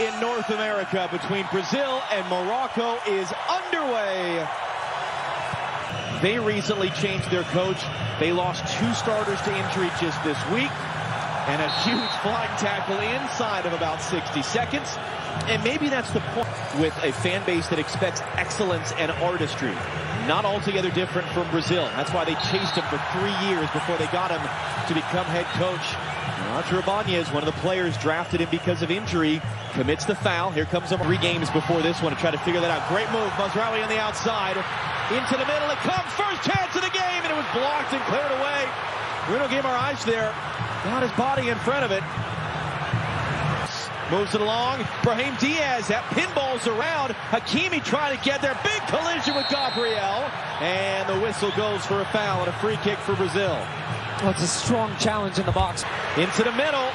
in North America between Brazil and Morocco is underway. They recently changed their coach. They lost 2 starters to injury just this week, and a huge flying tackle inside of about 60 seconds. And maybe that's the point with a fan base that expects excellence and artistry. Not altogether different from Brazil. That's why they chased him for 3 years before they got him to become head coach. Roger Ibanez, one of the players, drafted him because of injury, commits the foul. Here comes him 3 games before this one to try to figure that out. Great move. Mazraoui on the outside. Into the middle. It comes. First chance of the game, and it was blocked and cleared away. Bruno Guimaraes there. Got his body in front of it. Moves it along. Brahim Diaz, that pinballs around. Hakimi trying to get there. Big collision with Gabriel. And the whistle goes for a foul and a free kick for Brazil. Well, it's a strong challenge in the box. Into the middle.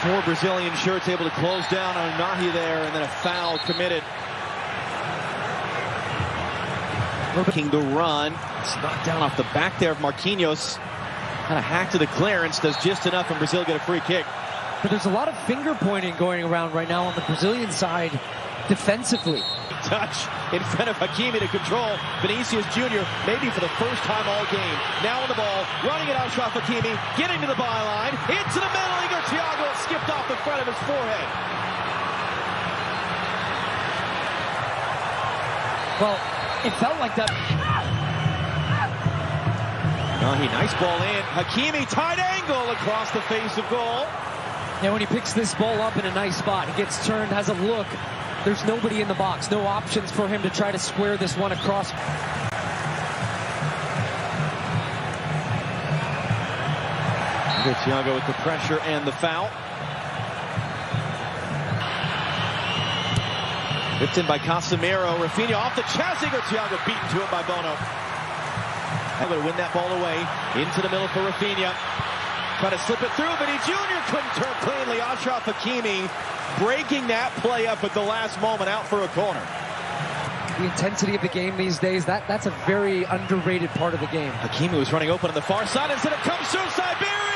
4 Brazilian shirts able to close down on Nahi there, and then a foul committed. Looking to run. It's knocked down off the back there of Marquinhos. Kind of hacked to the clearance, does just enough, and Brazil get a free kick. But there's a lot of finger pointing going around right now on the Brazilian side defensively. Touch in front of Hakimi to control Vinicius Jr. maybe for the first time all game. Now on the ball, running it out, Achraf Hakimi, getting to the byline, into the middle. Igor Thiago skipped off the front of his forehead. Well, it felt like that. Nahi, nice ball in. Hakimi, tight angle across the face of goal. And when he picks this ball up in a nice spot, he gets turned, has a look. There's nobody in the box. No options for him to try to square this one across. Thiago with the pressure and the foul. Whipped in by Casemiro. Rafinha off the chest. Igor Thiago beaten to it by Bono. Able to win that ball away. Into the middle for Rafinha. Trying to slip it through, but he Jr. couldn't turn cleanly. Achraf Hakimi breaking that play up at the last moment, out for a corner. The intensity of the game these days, that's a very underrated part of the game. Hakimi was running open on the far side. Instead, it comes through Siberi.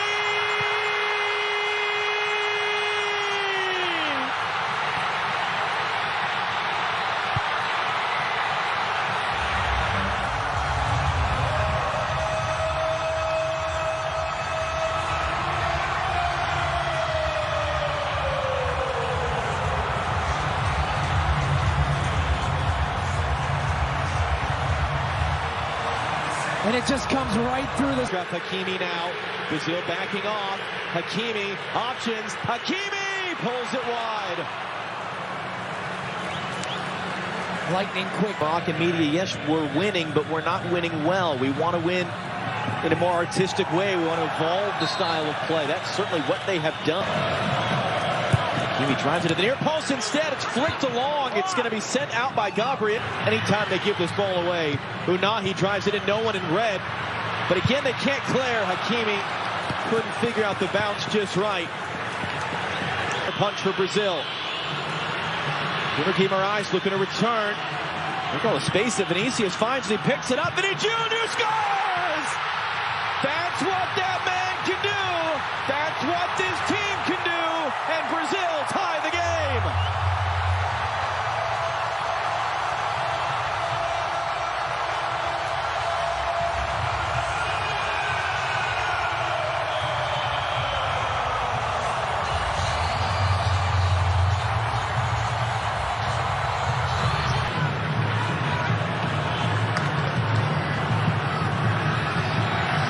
And it just comes right through the... Hakimi now. Brazil backing off. Hakimi, options. Hakimi pulls it wide. Lightning quick. Rock and media, yes, we're winning, but we're not winning well. We want to win in a more artistic way. We want to evolve the style of play. That's certainly what they have done. Hakimi drives it to the near post. Instead, it's flicked along. It's going to be sent out by Gabriel. Anytime they give this ball away, Unahi drives it in, no one in red. But again, they can't clear. Hakimi couldn't figure out the bounce just right. A punch for Brazil. Guimaraes looking to return. Look at all the space that Vinicius finds, and he picks it up, and he Jr. scores! That's what that man can do! That's what this team can do! And Brazil tie the game!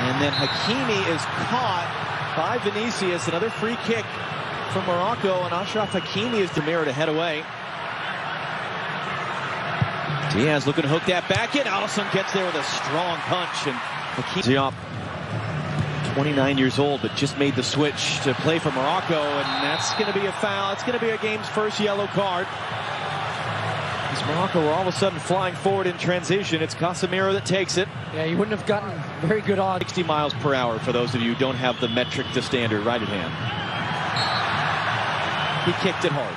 And then Hakimi is caught by Vinicius. Another free kick from Morocco, and Achraf Hakimi is the mirror to head away. Diaz looking to hook that back in. Alisson gets there with a strong punch, and Hakimi up. 29 years old, but just made the switch to play for Morocco, and that's going to be a foul. It's going to be a game's first yellow card. As Morocco were all of a sudden flying forward in transition. It's Casemiro that takes it. Yeah, you wouldn't have gotten very good odds. 60 miles per hour for those of you who don't have the metric to standard right at hand. He kicked it hard.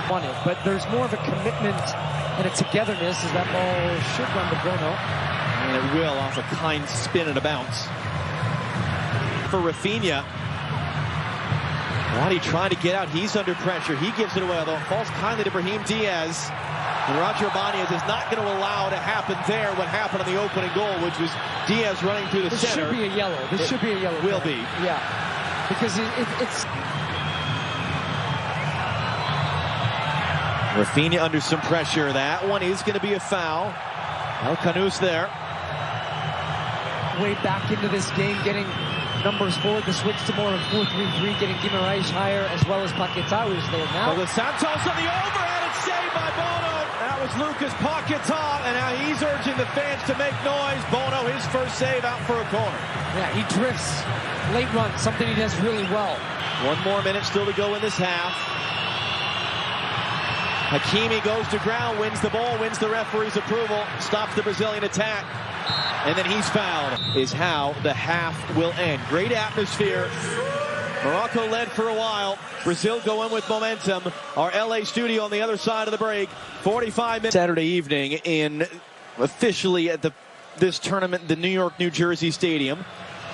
Won it, but there's more of a commitment and a togetherness as that ball should run to Bruno. And it will off a kind spin and a bounce. For Rafinha. Roddy trying to get out. He's under pressure. He gives it away, although it falls kindly to Brahim Diaz. And Roger Ibanez is not going to allow to happen there what happened on the opening goal, which was Diaz running through the center. This should be a yellow. This should be a yellow. Will be. Yeah. Because it's... Rafinha under some pressure. That one is going to be a foul. El Canous there. Way back into this game, getting numbers forward to switch to more of 4-3-3, getting Guimaraes higher, as well as Paquetá is there now. Well, the Santos on the overhead, it's saved by Bono. That was Lucas Paquetá, and now he's urging the fans to make noise. Bono, his first save out for a corner. Yeah, he drifts late run, something he does really well. 1 more minute still to go in this half. Hakimi goes to ground, wins the ball, wins the referee's approval, stops the Brazilian attack. And then he's fouled, is how the half will end. Great atmosphere. Morocco led for a while. Brazil go in with momentum. Our LA studio on the other side of the break. 45 minutes. Saturday evening in officially at this tournament, the New York, New Jersey Stadium.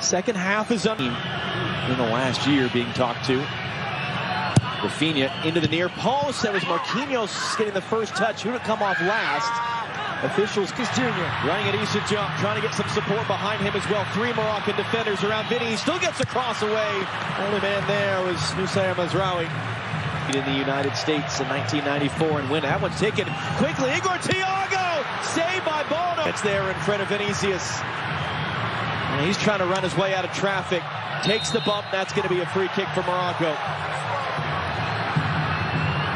Second half is in the last year being talked to. Rafinha into the near post. That was Marquinhos getting the first touch. Who would come off last? Officials, Junior running a decent jump, trying to get some support behind him as well. 3 Moroccan defenders around Vinny. He still gets a cross away. Only man there was Nusayr Mazraoui in the United States in 1994 and win. That one's taken quickly. Igor Thiago, saved by Bono. It's there in front of Vinicius. And he's trying to run his way out of traffic. Takes the bump. That's going to be a free kick for Morocco.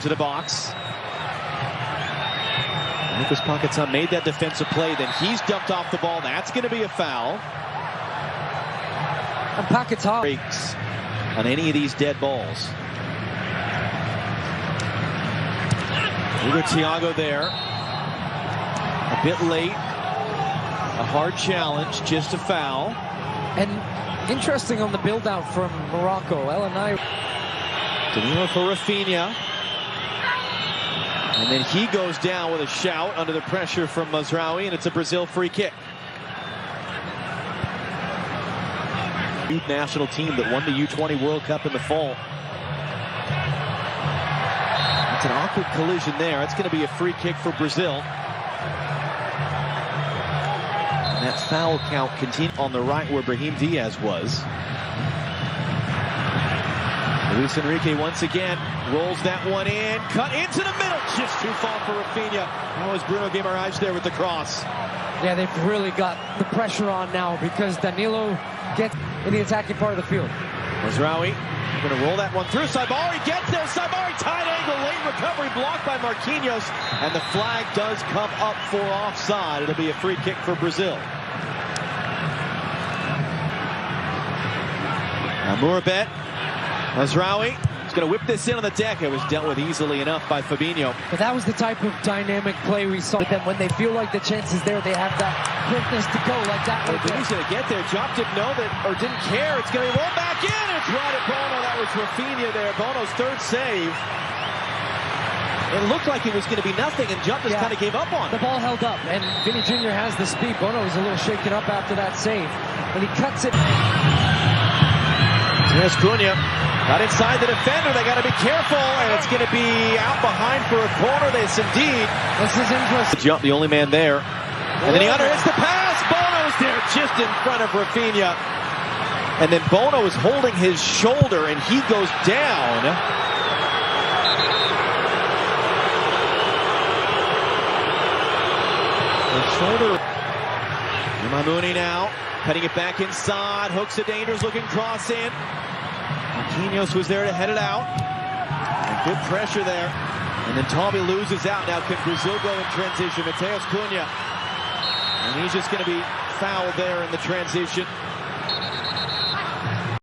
To the box. Lucas Paquetá made that defensive play, then he's dumped off the ball. That's going to be a foul. And Paquetá breaks on any of these dead balls. Igor Thiago there. A bit late. A hard challenge, just a foul. And interesting on the build-out from Morocco. Danilo for Rafinha. And then he goes down with a shout under the pressure from Mazraoui, and it's a Brazil free kick. Youth national team that won the U20 World Cup in the fall. It's an awkward collision there. It's going to be a free kick for Brazil. And that foul count continues on the right where Brahim Diaz was. Luis Enrique once again rolls that one in, cut into the middle, just too far for Rafinha. That was Bruno Guimaraes there with the cross. Yeah, they've really got the pressure on now because Danilo gets in the attacking part of the field. Mazraoui going to roll that one through. Saibari gets there. Saibari tight angle, late recovery blocked by Marquinhos, and the flag does come up for offside. It'll be a free kick for Brazil. Mourabet. Mazraoui is going to whip this in on the deck. It was dealt with easily enough by Fabinho. But that was the type of dynamic play we saw with them. When they feel like the chance is there, they have that quickness to go like that. He's going to get there. Job didn't know that, or didn't care. It's going to be rolled back in. It's right at Bono. That was Rafinha there. Bono's third save. It looked like it was going to be nothing, and Jump just kind of gave up on it. The ball held up, and Vinny Jr. has the speed. Bono was a little shaken up after that save, and he cuts it. Here's Cunha. Got inside the defender. They got to be careful, and it's going to be out behind for a corner. This is interesting. Jump, the only man there. And then he underhits the pass. Bono's there just in front of Rafinha. And then Bono is holding his shoulder, and he goes down. The shoulder. Mamouny now, cutting it back inside. Hooks a dangerous looking cross in. Marquinhos was there to head it out. And good pressure there. And then Tommy loses out. Now can Brazil go in transition? Matheus Cunha. And he's just going to be fouled there in the transition.